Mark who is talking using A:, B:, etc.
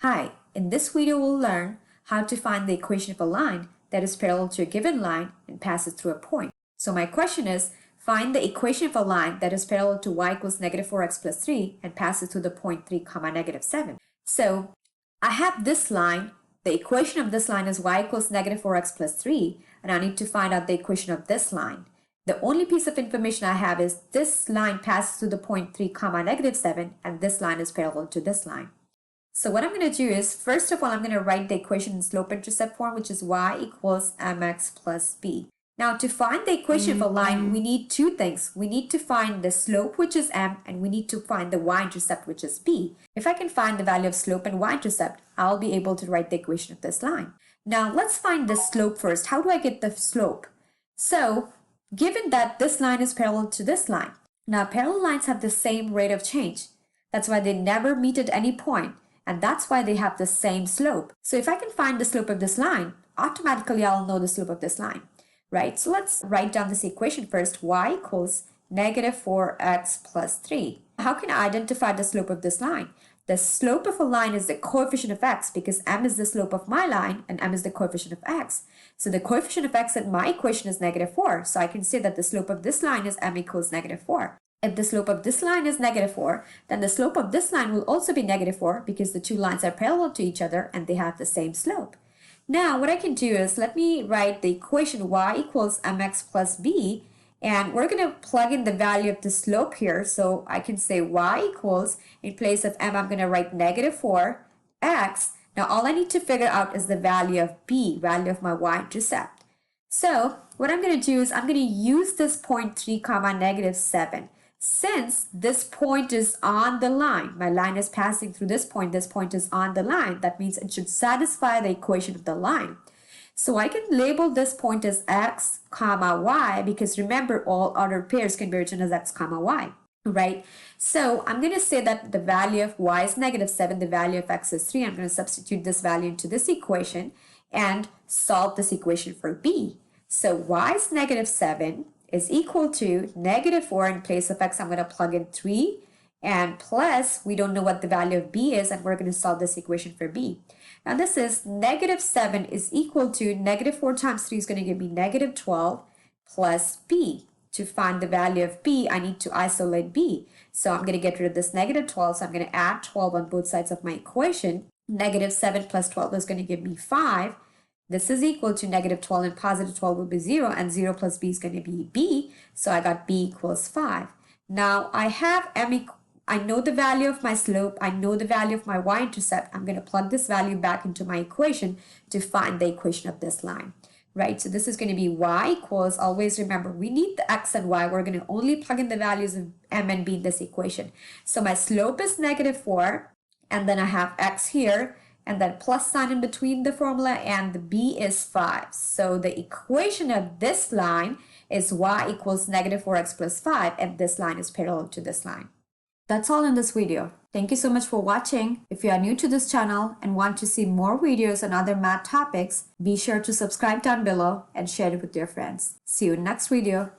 A: Hi, in this video we'll learn how to find the equation of a line that is parallel to a given line and passes through a point. So my question is, find the equation of a line that is parallel to y equals negative 4x plus 3 and passes through the point 3 comma negative 7. So I have this line, the equation of this line is y equals negative 4x plus 3, and I need to find out the equation of this line. The only piece of information I have is this line passes through the point 3 comma negative 7 and this line is parallel to this line. So what I'm going to do is, first of all, I'm going to write the equation in slope-intercept form, which is y equals mx plus b. Now, to find the equation of a line, we need two things. We need to find the slope, which is m, and we need to find the y-intercept, which is b. If I can find the value of slope and y-intercept, I'll be able to write the equation of this line. Now, let's find the slope first. How do I get the slope? So, given that this line is parallel to this line, now parallel lines have the same rate of change. That's why they never meet at any point. And that's why they have the same slope. So if I can find the slope of this line, automatically I'll know the slope of this line, right? So let's write down this equation first. Y equals negative 4x plus 3. How can I identify the slope of this line? The slope of a line is the coefficient of x because m is the slope of my line and m is the coefficient of x. So the coefficient of x in my equation is negative 4. So I can say that the slope of this line is m equals negative 4. If the slope of this line is negative 4, then the slope of this line will also be negative 4 because the two lines are parallel to each other and they have the same slope. Now, what I can do is let me write the equation y equals mx plus b, and we're going to plug in the value of the slope here. So I can say y equals, in place of m, I'm going to write negative 4x. Now, all I need to figure out is the value of b, value of my y-intercept. So what I'm going to do is I'm going to use this point 3 comma negative 7. Since this point is on the line, my line is passing through this point is on the line, that means it should satisfy the equation of the line. So I can label this point as x comma y because remember all other pairs can be written as x comma y, right? So I'm going to say that the value of y is negative 7, the value of x is 3. I'm going to substitute this value into this equation and solve this equation for b. So y is negative 7 is equal to negative 4. In place of x, I'm going to plug in 3 and plus, we don't know what the value of b is, and we're going to solve this equation for b. Now this is negative 7 is equal to negative 4 times 3 is going to give me negative 12 plus b. To find the value of b, I need to isolate b. So I'm going to get rid of this negative 12, so I'm going to add 12 on both sides of my equation. Negative 7 plus 12 is going to give me 5. This is equal to negative 12 and positive 12 will be 0 and 0 plus b is going to be b. So I got b equals 5. Now I have I know the value of my slope. I know the value of my y-intercept. I'm going to plug this value back into my equation to find the equation of this line, right? So this is going to be y equals, always remember, we need the x and y. We're going to only plug in the values of m and b in this equation. So my slope is negative 4 and then I have x here. And then plus sign in between the formula, and the b is 5. So the equation of this line is y equals negative 4x plus 5, and this line is parallel to this line. That's all in this video. Thank you so much for watching. If you are new to this channel and want to see more videos on other math topics, be sure to subscribe down below and share it with your friends. See you in the next video.